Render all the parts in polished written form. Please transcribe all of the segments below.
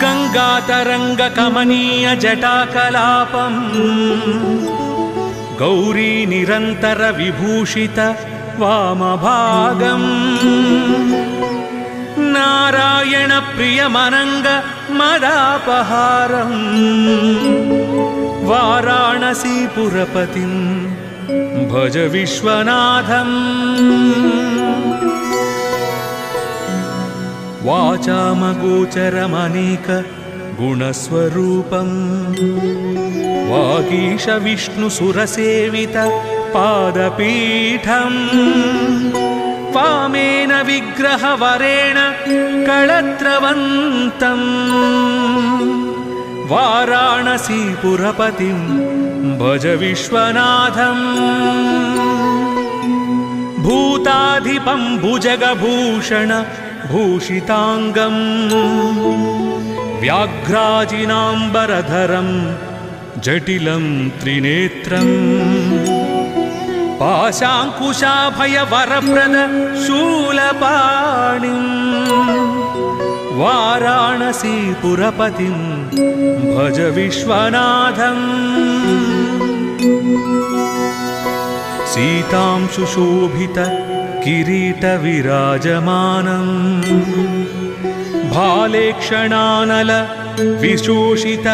गंगातरंग कमनीय जटाकलापं गौरी निरंतर विभूषित वामभागं नारायण प्रियमनंग मदापहारं वाराणसीपुरपतिं भज विश्वनाथं वाचामगोचरमनेक गुणस्वरूपं वागीश विष्णुसुरसेवित पादपीठं वामेन विग्रहवरेण कळत्रवन्तं वाराणसीपुरपतिं भज विश्वनाथं भूताधिपं भुजगभूषण भूषितांगं व्याघ्राजिनांबरधरं जटिलं त्रिनेत्रं पाशांकुशाभयवरप्रद शूलपाणिं वाराणसीपुरपतिं भज विश्वनाथं सीतां सुशोभित किरीट विराजमानं भालेक्षणानल विशोषित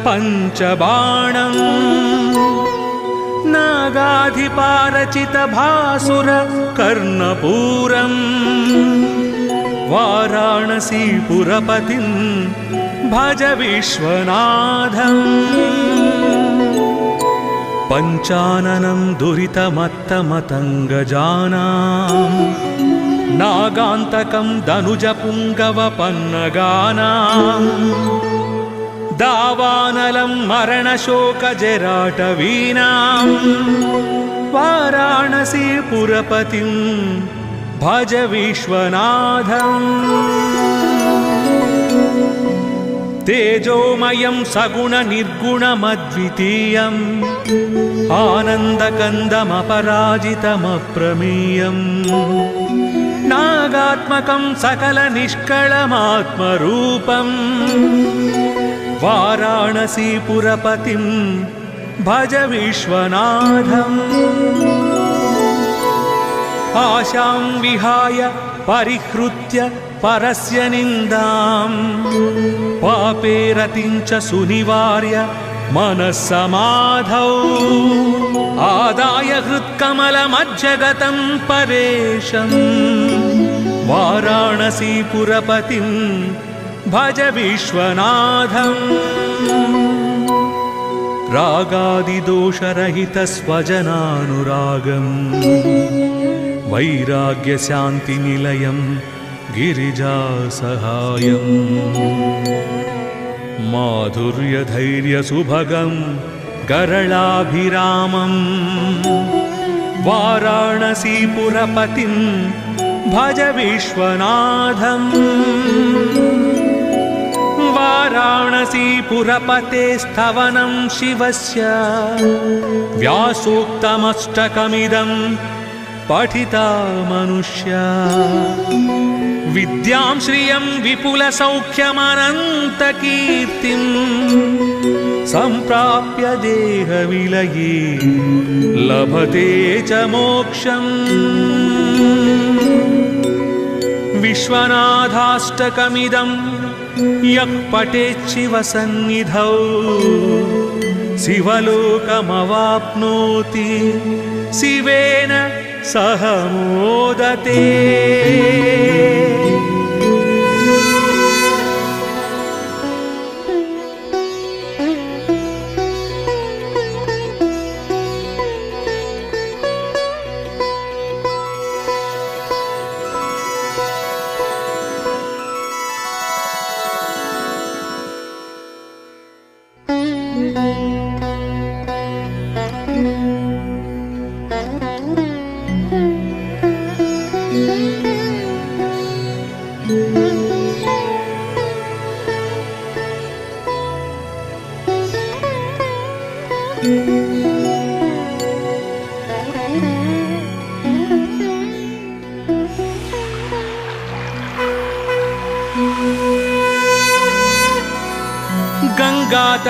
पंचबाणं नागाधिपारचित भासुर कर्णपूरं वाराणसीपुरपतिं भज विश्वनाथं पंचाननं दुरितमत्तमतङ्गजानां नागान्तकं दनुजपुङ्गवपन्नगानां दावानलं मरणशोकजराटवीनां वाराणसीपुरपतिं भज विश्वनाथं तेजोमयं सगुणनिर्गुणमद्वितीयं आनन्दकन्दमपराजितमप्रमेयं नागात्मकं सकलनिष्कळमात्मरूपं वाराणसीपुरपतिं भज विश्वनाथं आशां विहाय परिहृत्य परस्य निन्दां पापे रतिं च सुनिवार्य मनस्समाधौ आदाय हृत्कमलमज्जगतं परेशं वाराणसीपुरपतिं भज विश्वनाथं रागादिदोषरहितस्वजनानुरागं वैराग्यशान्तिनिलयं गिरिजासहायं माधुर्यधैर्यसुभगं गरलाभिरामं वाराणसीपुरपतिं भज विश्वनाथं वाराणसीपुरपते स्तवनं शिवस्य व्यासोक्तमष्टकमिदं पठिता मनुष्या विद्यां श्रियं विपुलसौख्यमनन्तकीर्तिं सम्प्राप्य देहविलये लभते च मोक्षम् विश्वनाथाष्टकमिदं यः पठेत् शिवसन्निधौ शिवलोकमवाप्नोति शिवेन सह मोदते।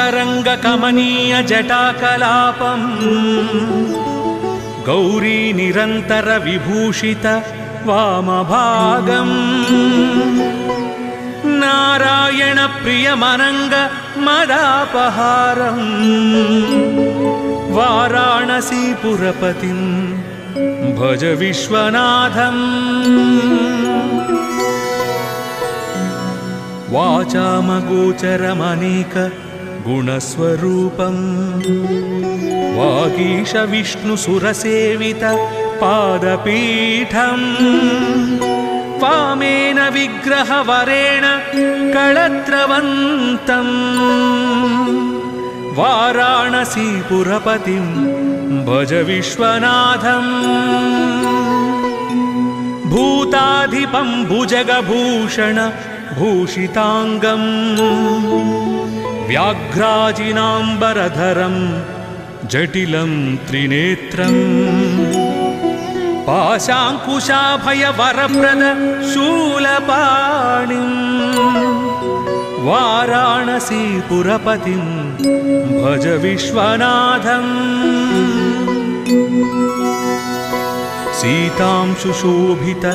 गङ्गातरङ्गकमनीय जटाकलापम् गौरी निरन्तर विभूषित वामभागम् नारायण प्रियमनङ्ग मदापहारम् वाराणसीपुरपतिं भज विश्वनाथम् वाचामगोचरमनेक गुणस्वरूपम् वागीश विष्णुसुरसेवित पादपीठम् वामेन विग्रहवरेण कळत्रवन्तम् वाराणसीपुरपतिं भज विश्वनाथम् भूताधिपं भुजगभूषण भूषिताङ्गम् व्याघ्राजिनाम्बरधरं जटिलं त्रिनेत्रम् पाशाङ्कुशाभयवरप्रद शूलपाणिम् वाराणसीपुरपतिं भज विश्वनाथम् सीतां सुशोभित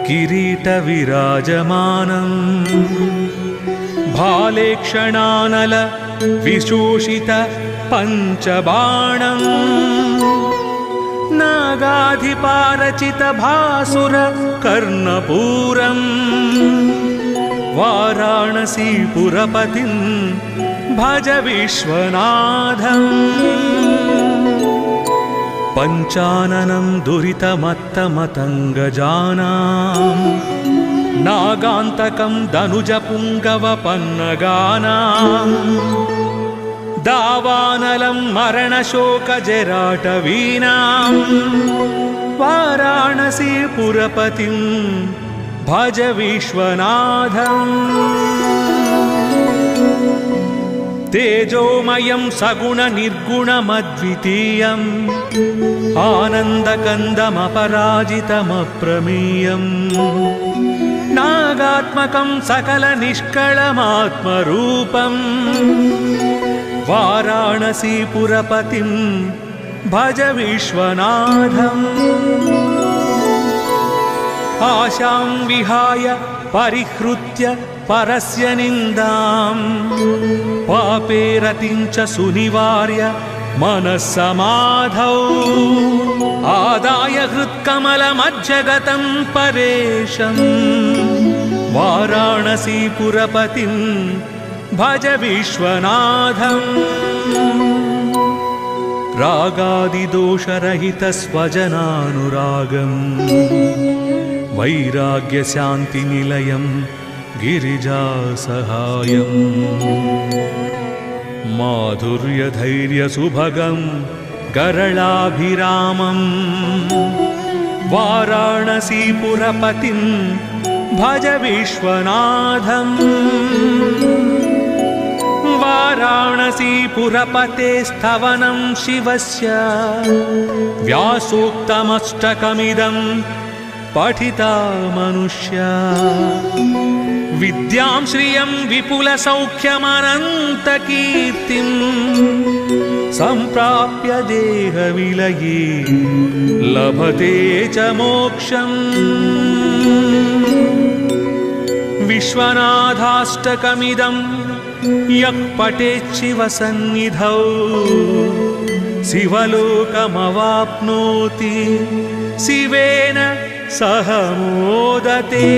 किरीटविराजमानम् भालेक्षणानल विशोषित पञ्चबाणम् नागाधिपारचित भासुर कर्णपूरम् वाराणसीपुरपतिं भज विश्वनाथम् पञ्चाननं दुरितमत्तमतङ्गजानां नागान्तकं दनुजपुङ्गवपन्नगानां दावानलं मरणशोकजराटवीनां वाराणसीपुरपतिं भज विश्वनाथम् तेजोमयं सगुणनिर्गुणमद्वितीयम् आनन्दकन्दमपराजितमप्रमेयम् नागात्मकं सकलनिष्कळमात्मरूपम् वाराणसीपुरपतिं भज विश्वनाथम् आशां विहाय परिहृत्य परस्य निन्दाम् पापे रतिं च सुनिवार्य मनस्समाधौ आदाय हृत्कमलमज्जगतं परेशम् वाराणसीपुरपतिं भज विश्वनाथम् रागादिदोषरहितस्वजनानुरागम् वैराग्यशान्तिनिलयम् गिरिजासहायम् माधुर्यधैर्यसुभगं गरलाभिरामम् वाराणसीपुरपतिं भज विश्वनाथम् वाराणसीपुरपते स्तवनं शिवस्य व्यासोक्तमष्टकमिदं पठिता मनुष्या विद्यां श्रियं विपुलसौख्यमनन्तकीर्तिं सम्प्राप्य देहविलये लभते च मोक्षम् विश्वनाथाष्टकमिदं यः पठेत् शिवसन्निधौ शिवलोकमवाप्नोति शिवेन सह मोदते।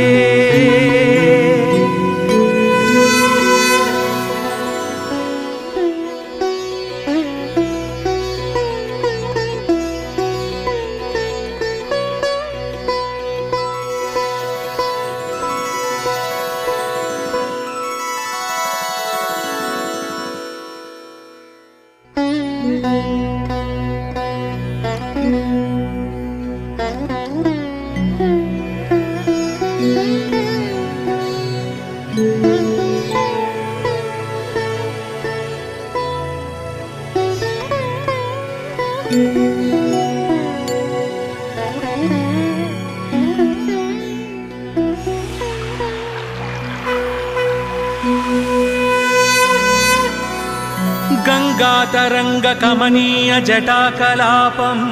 गङ्गातरङ्गकमनीय जटाकलापम्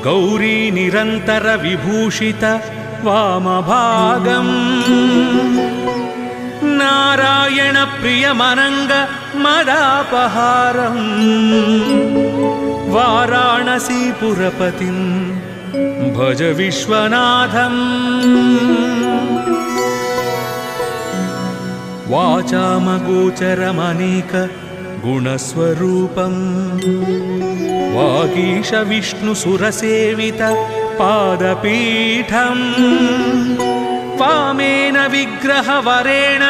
गौरी निरन्तर विभूषित वामभागम् नारायण प्रियमनङ्ग मदापहारम् वाराणसीपुरपतिं भज विश्वनाथम् वाचामगोचरमनेक गुणस्वरूपम् वागीश विष्णुसुरसेवित पादपीठम् वामेन विग्रहवरेण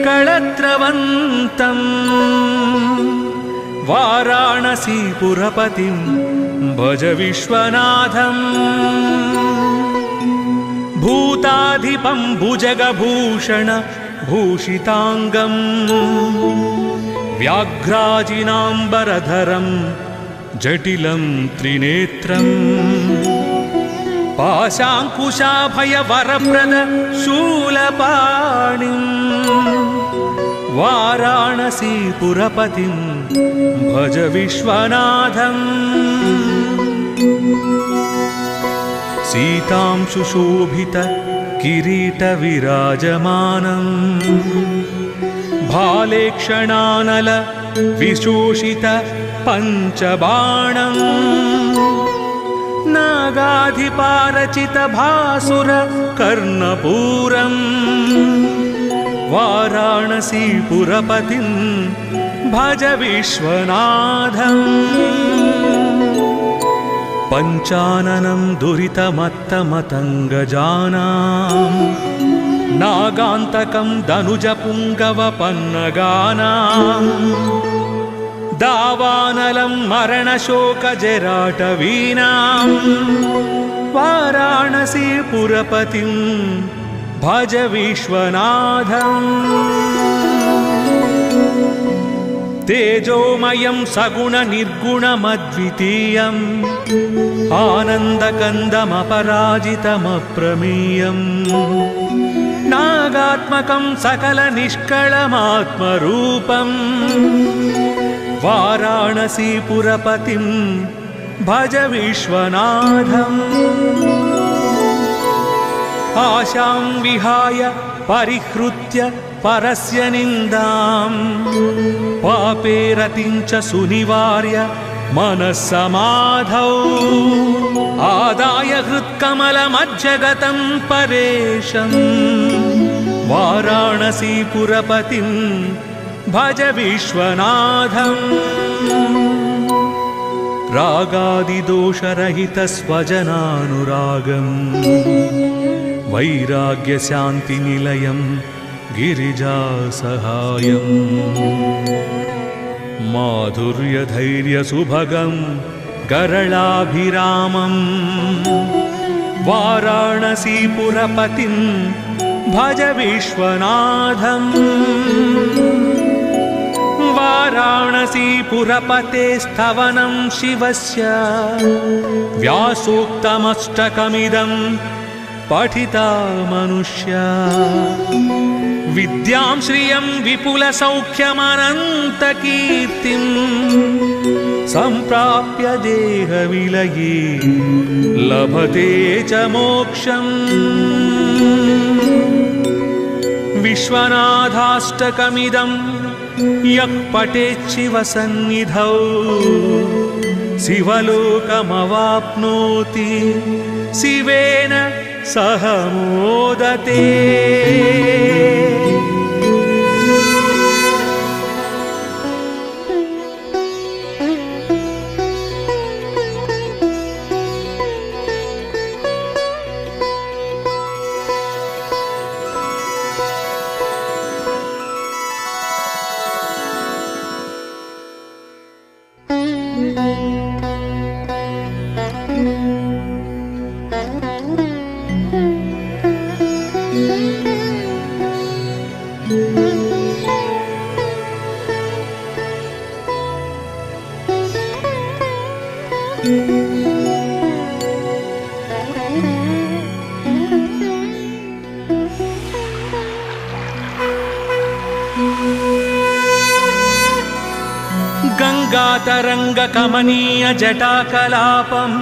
कळत्रवन्तम् वाराणसीपुरपतिं भज विश्वनाथम् भूताधिपं भुजगभूषण भूषिताङ्गम् व्याघ्राजिनाम्बरधरं जटिलं त्रिनेत्रम् पाशाङ्कुशाभयवरप्रद शूलपाणिम् वाराणसीपुरपतिं भज विश्वनाथम् सीतां सुशोभित किरीटविराजमानम् भालेक्षणानल विशोषित पञ्चबाणम् नागाधिपारचित भासुर कर्णपूरम् वाराणसीपुरपतिं भज विश्वनाथम् पञ्चाननं दुरितमत्तमतङ्गजानां नागान्तकं दनुजपुङ्गवपन्नगानां दावानलं मरणशोकजराटवीनां वाराणसीपुरपतिं भज विश्वनाथम् तेजोमयं सगुणनिर्गुणमद्वितीयम् आनन्दकन्दमपराजितमप्रमेयम् नागात्मकं सकलनिष्कळमात्मरूपम् वाराणसीपुरपतिं भज विश्वनाथम् आशां विहाय परिहृत्य परस्य निन्दाम् पापे रतिं च सुनिवार्य मनस्समाधौ आदाय हृत्कमलमज्जगतं परेशम् वाराणसीपुरपतिं भज विश्वनाथम् रागादिदोषरहितस्वजनानुरागम् वैराग्यशान्तिनिलयं गिरिजासहायम् माधुर्यधैर्यसुभगं गरलाभिरामम् वाराणसीपुरपतिं भज विश्वनाथम् वाराणसीपुरपते स्तवनं शिवस्य व्यासोक्तमष्टकमिदं पठिता मनुष्या विद्यां श्रियं विपुलसौख्यमनन्तकीर्तिं सम्प्राप्य देहविलये लभते च मोक्षम् विश्वनाथाष्टकमिदं यः पठेत् शिवसन्निधौ शिवलोकमवाप्नोति शिवेन सह मोदते। गङ्गातरङ्गकमनीय जटाकलापम्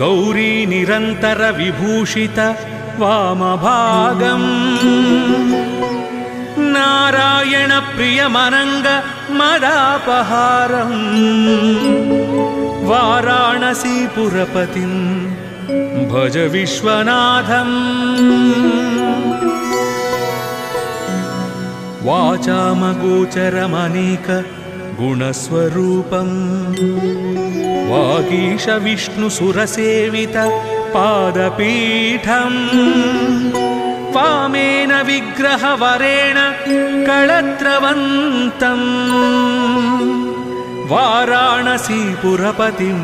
गौरी निरन्तर विभूषित वामभागम् नारायण प्रियमनङ्ग मदापहारम् वाराणसीपुरपतिं भज विश्वनाथम् वाचामगोचरमनेक गुणस्वरूपम् वागीश विष्णुसुरसेवित पादपीठम् वामेन विग्रहवरेण कळत्रवन्तम् वाराणसीपुरपतिं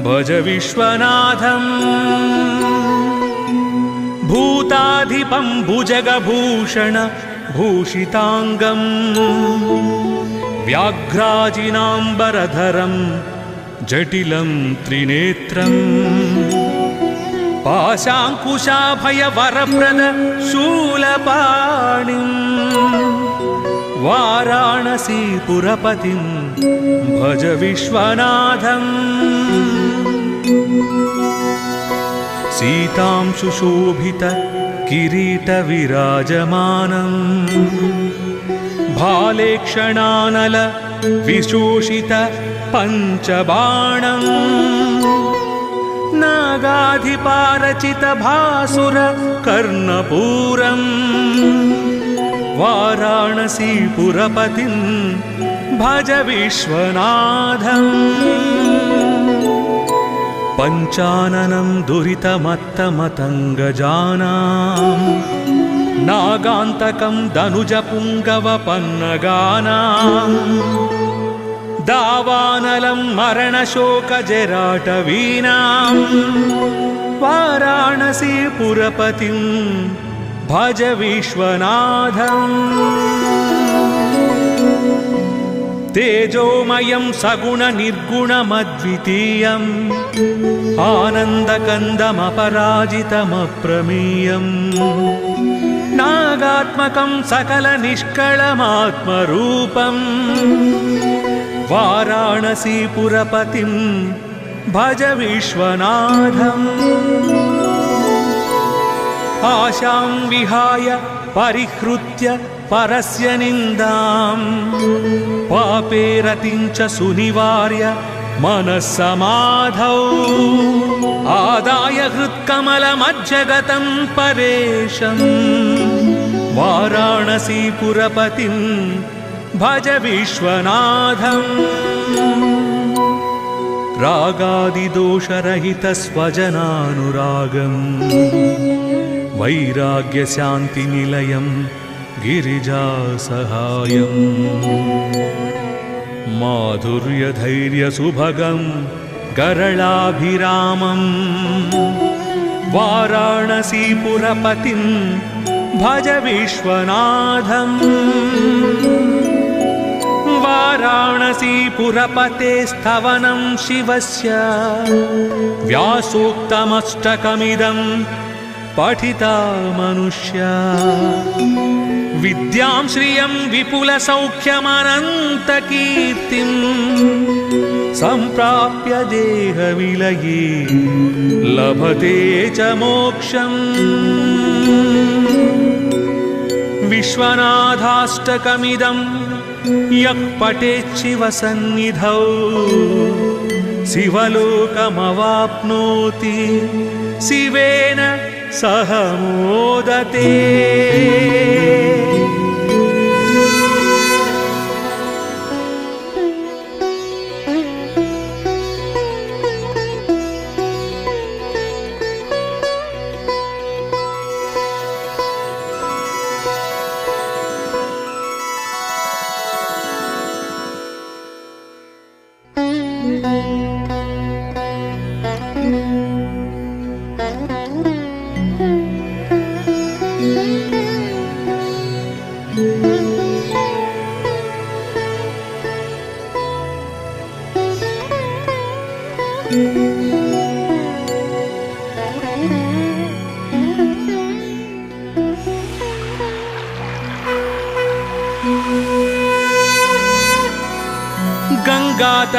भज विश्वनाथम् भूताधिपं भुजगभूषण भूषिताङ्गम् व्याघ्राजिनाम्बरधरं जटिलं त्रिनेत्रम् पाशाङ्कुशाभयवरप्रद शूलपाणिम् वाराणसीपुरपतिं भज विश्वनाथम् सीतां सुशोभित किरीटविराजमानम् भालेक्षणानल विशोषित पञ्चबाणम् नागाधिपारचित भासुर कर्णपूरम् वाराणसीपुरपतिं भज विश्वनाथम् पञ्चाननं दुरितमत्तमतङ्गजानां नागान्तकं दनुजपुङ्गवपन्नगानां दावानलं मरणशोकजराटवीनां वाराणसीपुरपतिं भज विश्वनाथम् तेजोमयं सगुणनिर्गुणमद्वितीयम् आनन्दकन्दमपराजितमप्रमेयम् नागात्मकं सकलनिष्कळमात्मरूपम् वाराणसीपुरपतिं भज विश्वनाथम् आशां विहाय परिहृत्य परस्य निन्दाम् पापे रतिं च सुनिवार्य मनस्समाधौ आदाय हृत्कमलमज्जगतं परेशम् वाराणसीपुरपतिं भज विश्वनाथम् रागादिदोषरहितस्वजनानुरागम् वैराग्यशान्तिनिलयम् गिरिजासहायम् माधुर्यधैर्यसुभगं गरलाभिरामम् वाराणसीपुरपतिं भज विश्वनाथम् वाराणसीपुरपते स्तवनं शिवस्य व्यासोक्तमष्टकमिदं पठिता मनुष्या विद्यां श्रियं विपुलसौख्यमनन्तकीर्तिं सम्प्राप्य देहविलये लभते च मोक्षम् विश्वनाथाष्टकमिदं यः पठेत् शिवसन्निधौ शिवलोकमवाप्नोति शिवेन सह मोदते।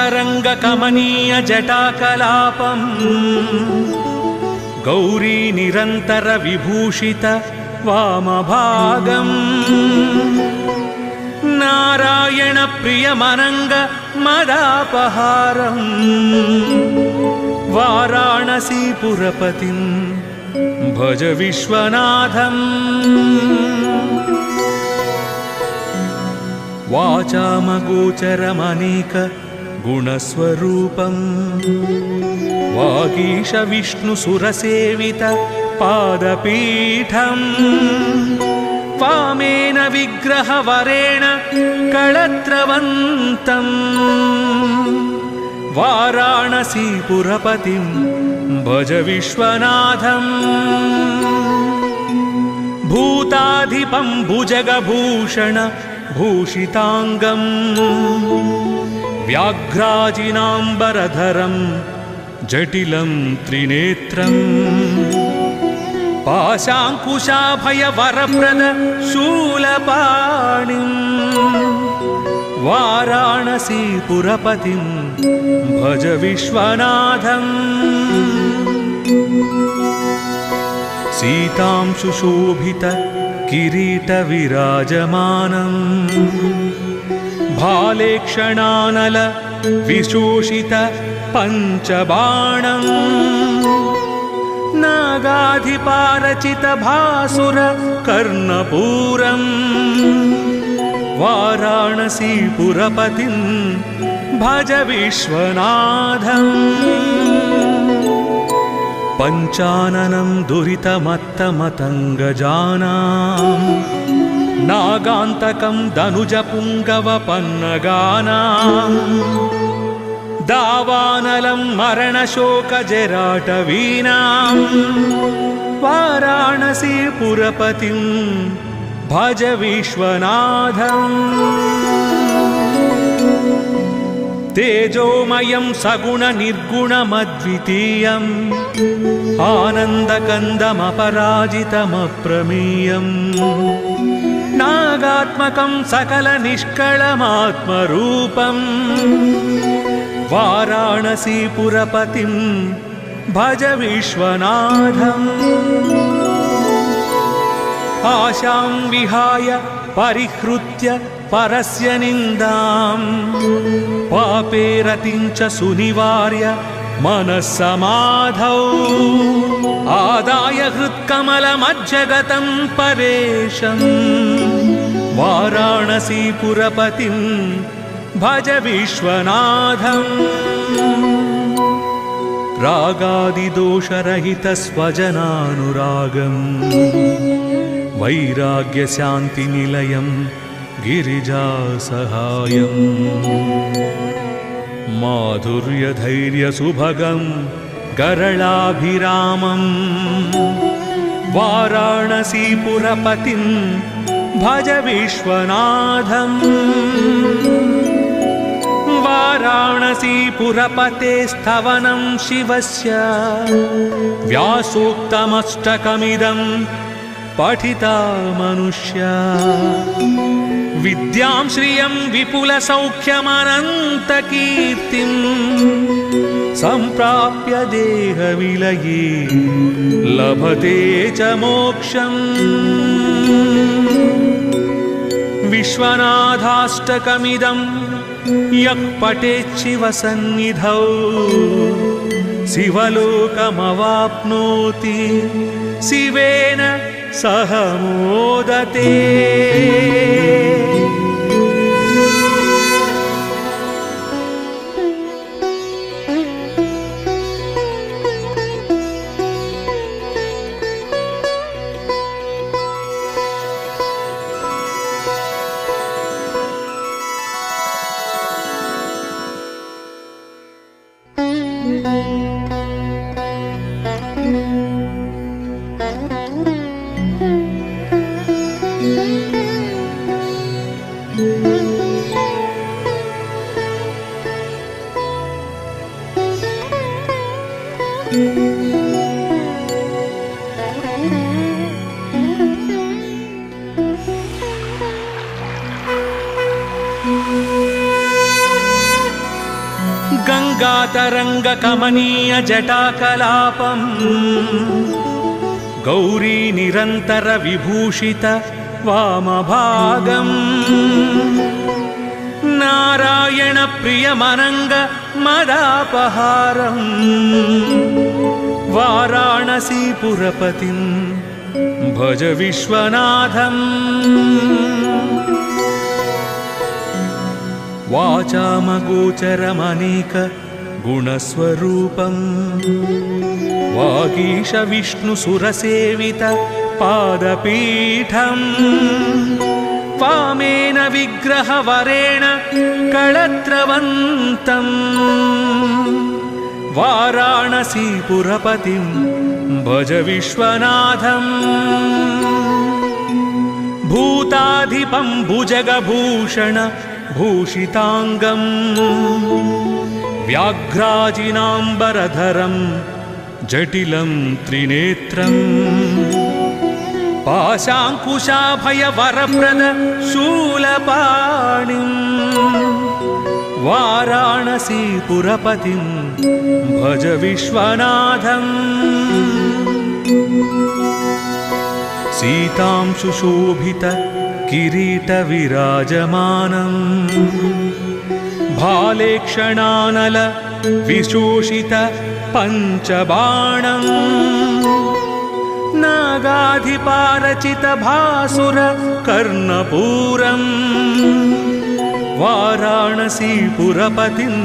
गङ्गातरङ्गकमनीय जटाकलापम् गौरी निरन्तर विभूषित वामभागम् नारायण प्रियमनङ्ग मदापहारम् वाराणसीपुरपतिं भज विश्वनाथम् वाचामगोचरमनेक गुणस्वरूपम् वागीश विष्णुसुरसेवित पादपीठम् वामेन विग्रहवरेण कळत्रवन्तम् वाराणसीपुरपतिं भज विश्वनाथम् भूताधिपं भुजगभूषण भूषिताङ्गम् व्याघ्राजिनाम्बरधरं जटिलं त्रिनेत्रम् पाशाङ्कुशाभयवरप्रद शूलपाणिम् वाराणसीपुरपतिं भज विश्वनाथम् सीतां सुशोभित किरीटविराजमानम् भालेक्षणानल विशोषित पञ्चबाणम् नागाधिपारचित भासुर कर्णपूरम् वाराणसीपुरपतिं भज विश्वनाथम् पञ्चाननं दुरितमत्तमतङ्गजानां नागान्तकं दनुजपुङ्गवपन्नगानां दावानलं मरणशोकजराटवीनां वाराणसीपुरपतिं भज विश्वनाथम् तेजोमयं सगुणनिर्गुणमद्वितीयम् आनन्दकन्दमपराजितमप्रमेयम् नागात्मकं सकलनिष्कळमात्मरूपम् वाराणसीपुरपतिं भज विश्वनाथम् आशां विहाय परिहृत्य परस्य निन्दाम् पापे रतिं च सुनिवार्य मनस्समाधौ आदाय हृत्कमलमज्जगतं परेशम् वाराणसीपुरपतिं भज विश्वनाथम् रागादिदोषरहितस्वजनानुरागम् वैराग्यशान्तिनिलयं गिरिजासहायम् माधुर्यधैर्यसुभगं गरलाभिरामम् वाराणसीपुरपतिं भज विश्वनाथम् वाराणसीपुरपते स्तवनं शिवस्य व्यासोक्तमष्टकमिदं पठिता मनुष्या विद्यां श्रियं विपुलसौख्यमनन्तकीर्तिं सम्प्राप्य देहविलये लभते च मोक्षम् विश्वनाथाष्टकमिदं यः पठेत् शिवसन्निधौ शिवलोकमवाप्नोति शिवेन सह मोदते। गङ्गातरङ्गकमनीय जटाकलापम् गौरी निरन्तर विभूषित वामभागम् नारायण प्रियमनङ्ग मदापहारम् वाराणसीपुरपतिं भज विश्वनाथम् वाचामगोचरमनेक गुणस्वरूपम् वागीश विष्णुसुरसेवित पादपीठम् वामेन विग्रहवरेण कळत्रवन्तम् वाराणसीपुरपतिं भज विश्वनाथम् भूताधिपं भुजगभूषण भूषिताङ्गम् व्याघ्राजिनाम्बरधरं जटिलं त्रिनेत्रम् पाशाङ्कुशाभयवरप्रद शूलपाणिम् वाराणसीपुरपतिं भज विश्वनाथम् सीतां सुशोभित किरीटविराजमानम् भालेक्षणानल विशोषित पञ्चबाणम् नागाधिपारचित भासुर कर्णपूरम् वाराणसीपुरपतिं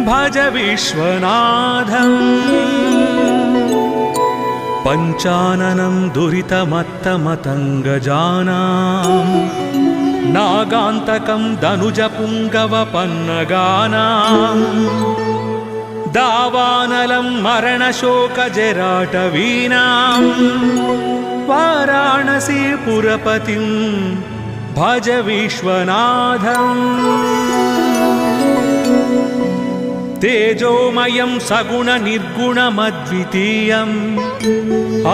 भज विश्वनाथम् पञ्चाननं दुरितमत्तमतङ्गजानां नागान्तकं दनुजपुङ्गवपन्नगानां दावानलं मरणशोकजराटवीनां वाराणसीपुरपतिं भज विश्वनाथम् तेजोमयं सगुणनिर्गुणमद्वितीयम्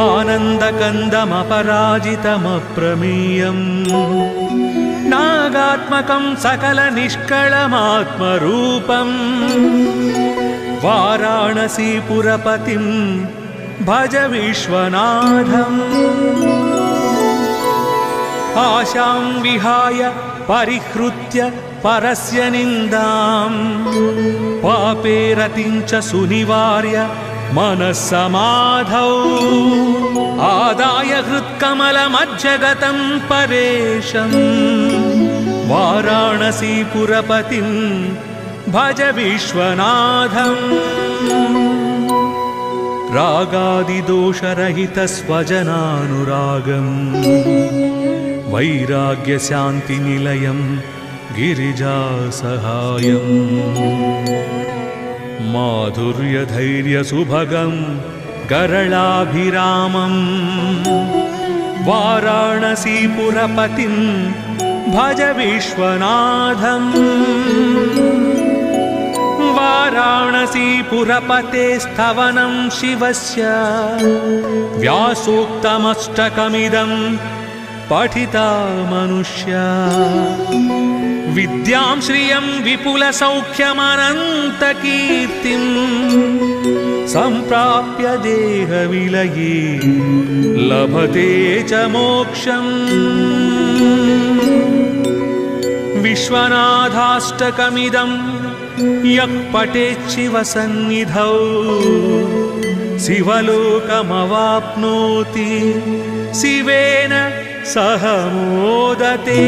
आनन्दकन्दमपराजितमप्रमेयम् नागात्मकं सकलनिष्कळमात्मरूपम् वाराणसीपुरपतिं भज विश्वनाथम् आशां विहाय परिहृत्य परस्य निन्दाम् पापे रतिं च सुनिवार्य मनस्समाधौ आदाय हृत्कमलमज्जगतं परेशम् वाराणसीपुरपतिं भज विश्वनाथम् रागादिदोषरहितस्वजनानुरागम् वैराग्यशान्तिनिलयं गिरिजासहायम् माधुर्यधैर्यसुभगं गरलाभिरामम् वाराणसीपुरपतिं भज विश्वनाथम् वाराणसीपुरपते स्तवनं शिवस्य व्यासोक्तमष्टकमिदं पठिता मनुष्या विद्यां श्रियं विपुलसौख्यमनन्तकीर्तिं सम्प्राप्य देहविलये लभते च मोक्षम् विश्वनाथाष्टकमिदं यः पठेत् शिवसन्निधौ शिवलोकमवाप्नोति शिवेन सह मोदते।